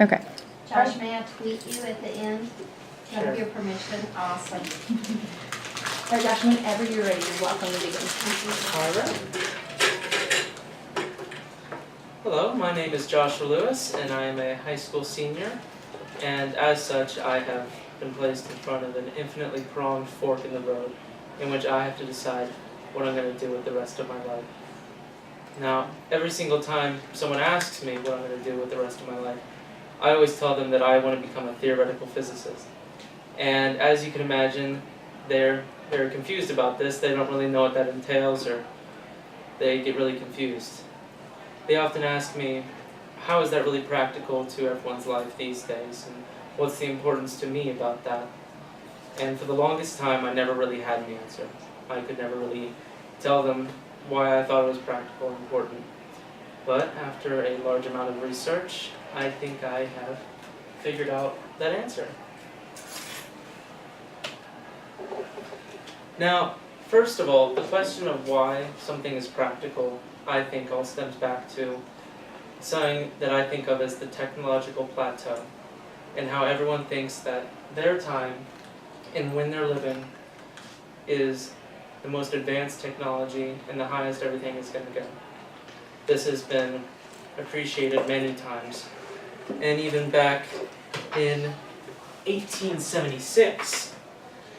Okay. Josh, may I tweet you at the end? Can I have Sure. your permission? Awesome. All right, Josh, whenever you're ready, you're welcome to begin. All right. Hello, my name is Joshua Lewis, and I am a high school senior. And as such, I have been placed in front of an infinitely pronged fork in the road, in which I have to decide what I'm going to do with the rest of my life. Now, every single time someone asks me what I'm going to do with the rest of my life, I always tell them that I want to become a theoretical physicist. And as you can imagine, they're very confused about this. They don't really know what that entails, or they get really confused. They often ask me, how is that really practical to everyone's life these days, and what's the importance to me about that? And for the longest time, I never really had an answer. I could never really tell them why I thought it was practical and important. But after a large amount of research, I think I have figured out that answer. Now, first of all, the question of why something is practical, I think, all stems back to something that I think of as the technological plateau, and how everyone thinks that their time and when they're living is the most advanced technology and the highest everything is going to go. This has been appreciated many times, and even back in 1876,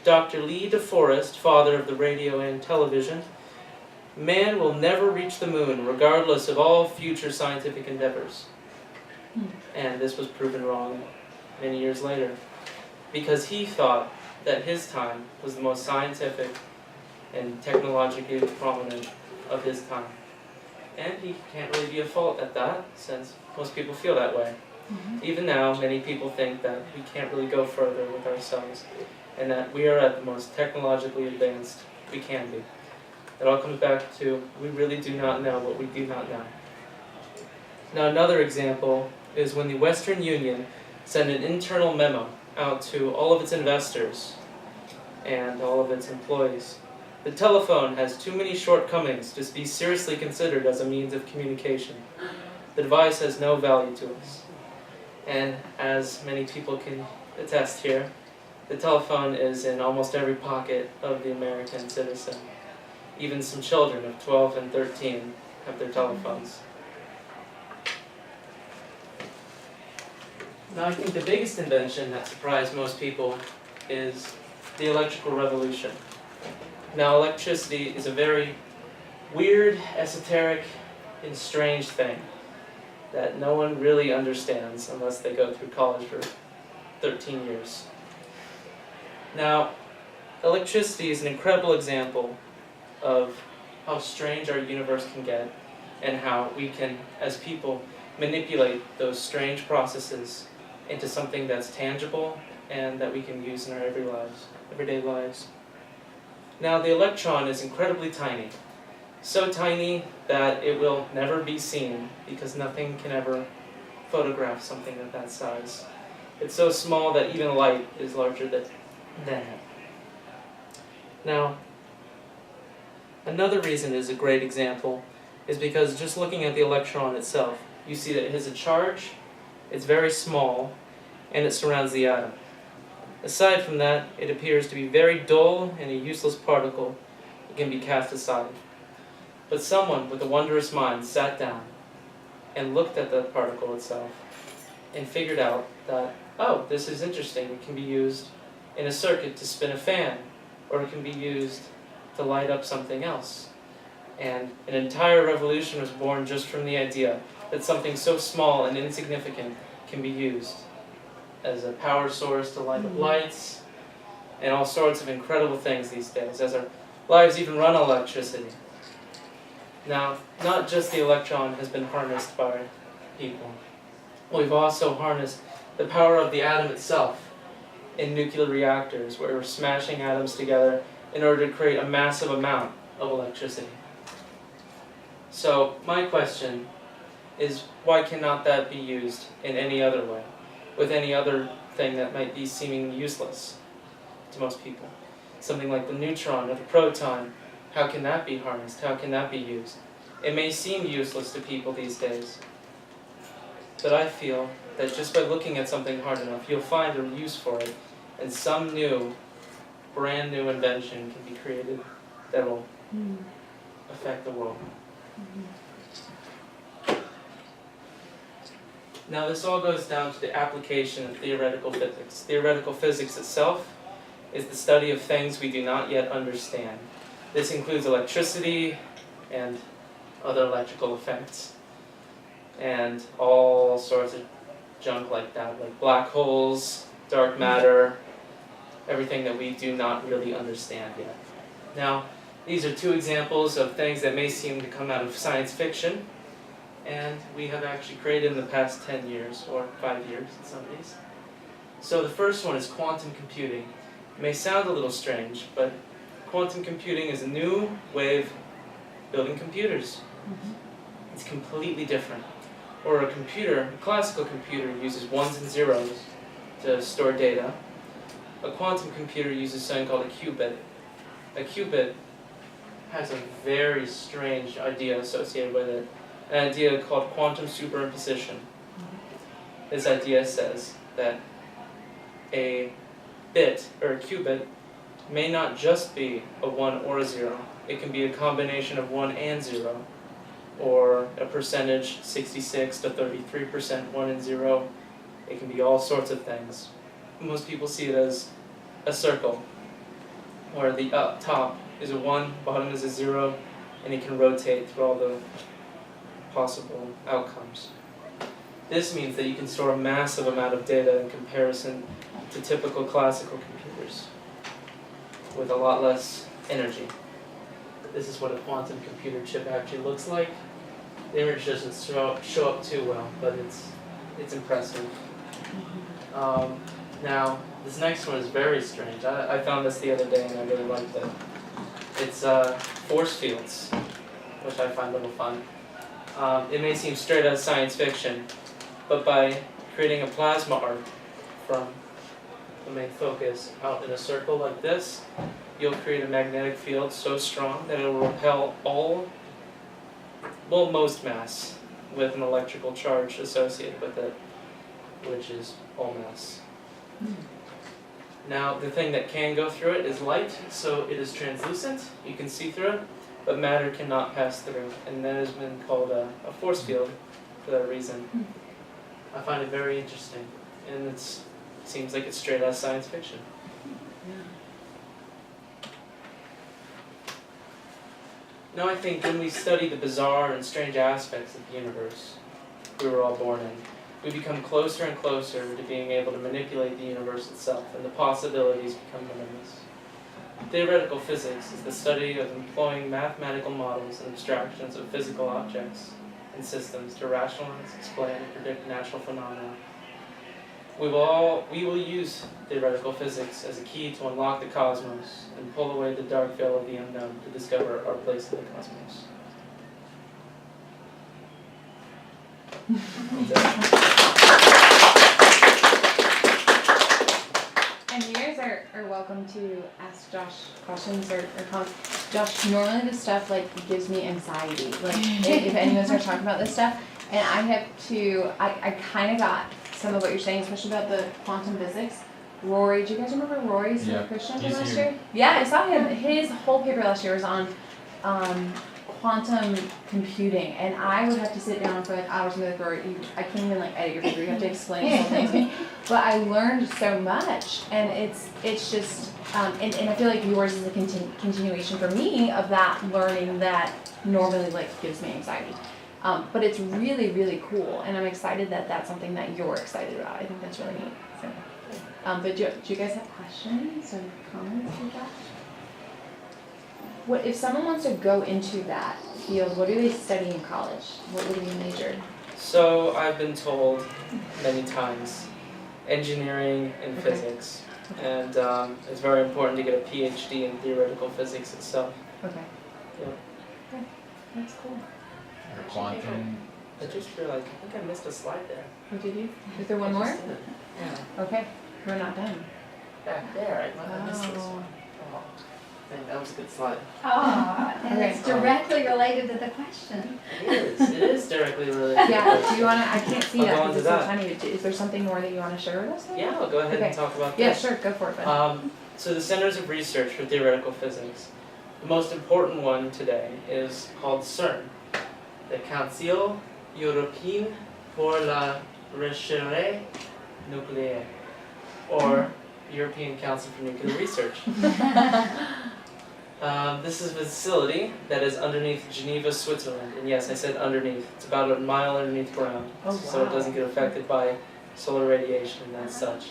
Dr. Lee DeForest, father of the radio and television, man will never reach the moon regardless of all future scientific endeavors. And this was proven wrong many years later, because he thought that his time was the most scientific and technologically prominent of his time. And he can't really be at fault at that, since most people feel that way. Even now, many people think that we can't really go further with ourselves, and that we are at the most technologically advanced we can be. It all comes back to, we really do not know what we do not know. Now, another example is when the Western Union sent an internal memo out to all of its investors and all of its employees. The telephone has too many shortcomings to be seriously considered as a means of communication. The device has no value to us. And as many people can attest here, the telephone is in almost every pocket of the American citizen. Even some children of 12 and 13 have their telephones. Now, I think the biggest invention that surprised most people is the electrical revolution. Now, electricity is a very weird, esoteric, and strange thing that no one really understands unless they go through college for 13 years. Now, electricity is an incredible example of how strange our universe can get, and how we can, as people, manipulate those strange processes into something that's tangible and that we can use in our everyday lives. Now, the electron is incredibly tiny. So tiny that it will never be seen, because nothing can ever photograph something of that size. It's so small that even light is larger than it. Now, another reason is a great example is because just looking at the electron itself, you see that it has a charge, it's very small, and it surrounds the atom. Aside from that, it appears to be very dull and a useless particle that can be cast aside. But someone with a wondrous mind sat down and looked at the particle itself and figured out that, oh, this is interesting. It can be used in a circuit to spin a fan, or it can be used to light up something else. And an entire revolution was born just from the idea that something so small and insignificant can be used as a power source to light up lights, and all sorts of incredible things these days, as our lives even run on electricity. Now, not just the electron has been harnessed by people. We've also harnessed the power of the atom itself in nuclear reactors, where we're smashing atoms together in order to create a massive amount of electricity. So, my question is, why cannot that be used in any other way, with any other thing that might be seeming useless to most people? Something like the neutron or the proton, how can that be harnessed? How can that be used? It may seem useless to people these days, but I feel that just by looking at something hard enough, you'll find a use for it, and some new, brand new invention can be created that will affect the world. Now this all goes down to the application of theoretical physics. Theoretical physics itself is the study of things we do not yet understand. This includes electricity and other electrical effects, and all sorts of junk like that, like black holes, dark matter, everything that we do not really understand yet. Now, these are two examples of things that may seem to come out of science fiction, and we have actually created in the past 10 years, or 5 years in some of these. So the first one is quantum computing. It may sound a little strange, but quantum computing is a new way of building computers. It's completely different. Or a computer, a classical computer, uses ones and zeros to store data. A quantum computer uses something called a qubit. A qubit has a very strange idea associated with it, an idea called quantum superimposition. This idea says that a bit, or a qubit, may not just be a 1 or a 0. It can be a combination of 1 and 0, or a percentage, 66 to 33%, 1 and 0. It can be all sorts of things. Most people see it as a circle, where the up top is a 1, bottom is a 0, and it can rotate through all the possible outcomes. This means that you can store a massive amount of data in comparison to typical classical computers with a lot less energy. This is what a quantum computer chip actually looks like. The image doesn't show up too well, but it's impressive. Now, this next one is very strange. I found this the other day and I really liked it. It's force fields, which I find a little fun. It may seem straight out of science fiction, but by creating a plasma arc from the main focus out in a circle like this, you'll create a magnetic field so strong that it will repel most mass with an electrical charge associated with it, which is all mass. Now, the thing that can go through it is light, so it is translucent, you can see through it, but matter cannot pass through, and that has been called a force field for that reason. I find it very interesting, and it seems like it's straight out of science fiction. Now I think when we study the bizarre and strange aspects of the universe we were all born in, we become closer and closer to being able to manipulate the universe itself, and the possibilities become limitless. Theoretical physics is the study of employing mathematical models and abstractions of physical objects and systems to rationalize, explain, and predict natural phenomena. We will use theoretical physics as a key to unlock the cosmos and pull away the dark veil of the unknown to discover our place in the cosmos. And you guys are welcome to ask Josh questions or comments. Josh, normally this stuff gives me anxiety. If anyone starts talking about this stuff, and I kind of got some of what you're saying, especially about the quantum physics. Rory, do you guys remember Rory? Christian from last year? Yeah, I saw him. His whole paper last year was on quantum computing, and I would have to sit down for hours and be like, Rory, I can't even edit your paper. You have to explain the whole thing to me. But I learned so much, and it's just and I feel like yours is a continuation for me of that learning that normally gives me anxiety. But it's really, really cool, and I'm excited that that's something that you're excited about. I think that's really neat. So, but do you guys have questions or comments with that? What if someone wants to go into that field? What do they study in college? What would be major? So I've been told many times, engineering and physics, and it's very important to get a PhD in theoretical physics itself. Okay. Yeah. Okay. That's cool. Or quantum. I just realized, I think I missed a slide there. Oh, did you? Is there one more? Yeah. Okay. We're not done. Back there, I missed this Oh. one. Oh. think that was a good slide. Oh, and Okay. it's directly related to the question. It is directly related. Yeah, do you wanna, I can't see I'll that go on because to it's so that. tiny, but is there something more that you wanna share with us? Yeah, I'll go ahead and Okay. talk about Yeah, this. sure, go for it, bud. So the Centers of Research for Theoretical Physics. The most important one today is called CERN, the Council Européen pour la Recherche Nucléaire, or European Council for Nuclear Research. This is a facility that is underneath Geneva, Switzerland, and yes, I said underneath. It's about a mile underneath ground, Oh, so it wow. doesn't get affected by solar radiation and such.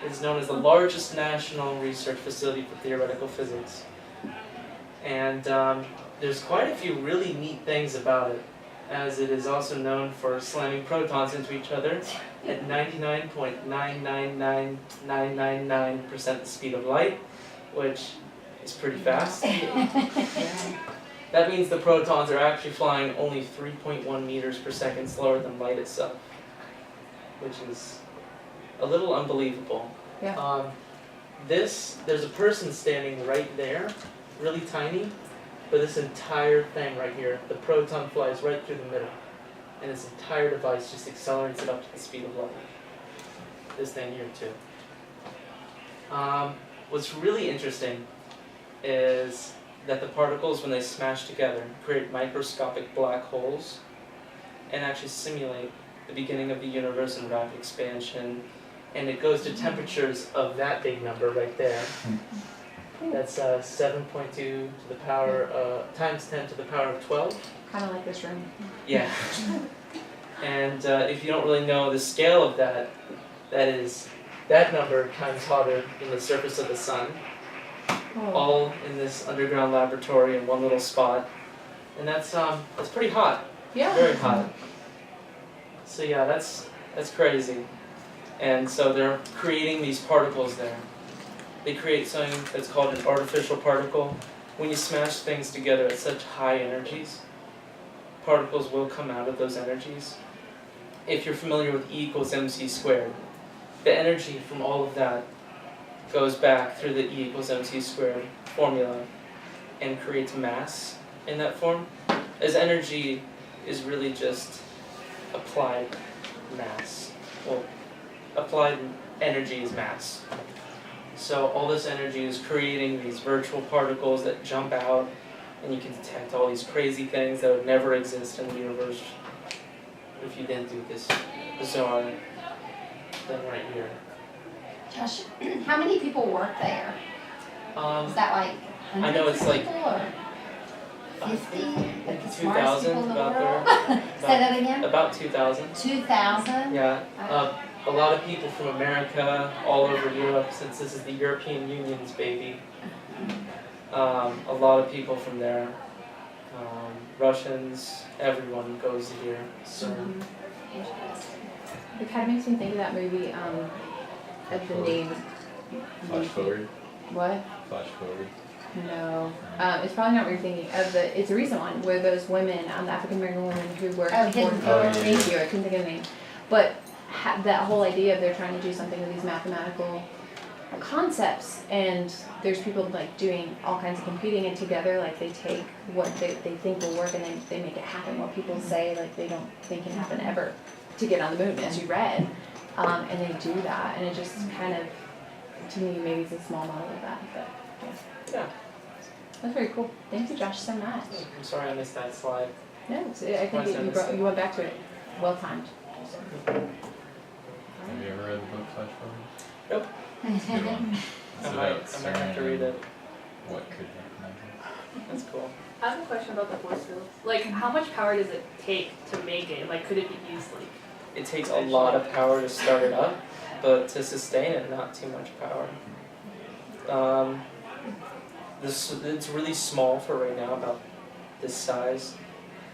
It's known as the largest national research facility for theoretical physics. And there's quite a few really neat things about it, as it is also known for slamming protons into each other at 99.999999% the speed of light, which is pretty fast. That means the protons are actually flying only 3.1 meters per second slower than light itself, which is a little unbelievable. Yeah. There's a person standing right there, really tiny, but this entire thing right here, the proton flies right through the middle, and this entire device just accelerates it up to the speed of light. This thing here too. What's really interesting is that the particles, when they smash together, create microscopic black holes and actually simulate the beginning of the universe and rapid expansion. And it goes to temperatures of that big number right there. That's 7.2 to the power, times 10 to the power of 12. Kinda like this room. Yeah. And if you don't really know the scale of that, that number times hotter than the surface of the sun, Oh. all in this underground laboratory in one little spot. And that's pretty hot, Yeah. very hot. So yeah, that's crazy. And so they're creating these particles there. They create something that's called an artificial particle. When you smash things together at such high energies, particles will come out of those energies. If you're familiar with E equals mc squared, the energy from all of that goes back through the E equals mc squared formula and creates mass in that form, as energy is really just applied mass. Well, applied energy is mass. So all this energy is creating these virtual particles that jump out, and you can detect all these crazy things that would never exist in the universe if you didn't do this bizarre thing right here. Josh, how many people work there? Is that like I know hundreds it's of like people or 50? Like the 2,000 smartest people in the about world? there. Say that again? About 2,000. 2,000? Yeah. A lot of people from America, all over Europe, since this is the European Union's baby. A lot of people from there. Russians, everyone goes here. So Interesting. It kind of makes me think of that movie, of the name. Flash forward. What? Flash forward. No. It's probably not what you're thinking of. It's a recent one where those women, the African American women who work Oh, Hidden Figures. Thank you, I couldn't think of the name. But that whole idea of they're trying to do something with these mathematical concepts, and there's people like doing all kinds of computing, and together like they take what they think will work and they make it happen. What people say like they don't think can happen ever to get on the moon, as you read, and they do that, and it just kind of, to me, maybe it's a small model of that, but yeah. that's very cool. Thank you, Josh, so much. I'm sorry I missed that slide. No, I think you went back to it well timed. Have you ever read the book Flash Forward? It's a good one. It's I about might have to CERN read and it. what could happen. That's cool. I have a question about the force field. Like, how much power does it take to make it? Like, could it be used, like... It takes a lot of power to start it up, but to sustain it, not too much power. It's really small for right now, about this size,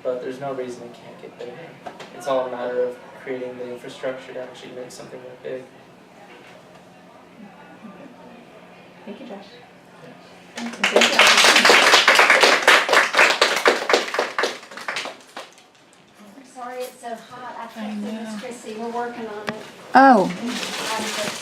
but there's no reason it can't get bigger. It's all a matter of creating the infrastructure to actually make something that big. Thank you, Josh. Yeah. I'm sorry it's so hot. I can't do this, Chrissy. We're working on it. Oh. I'm just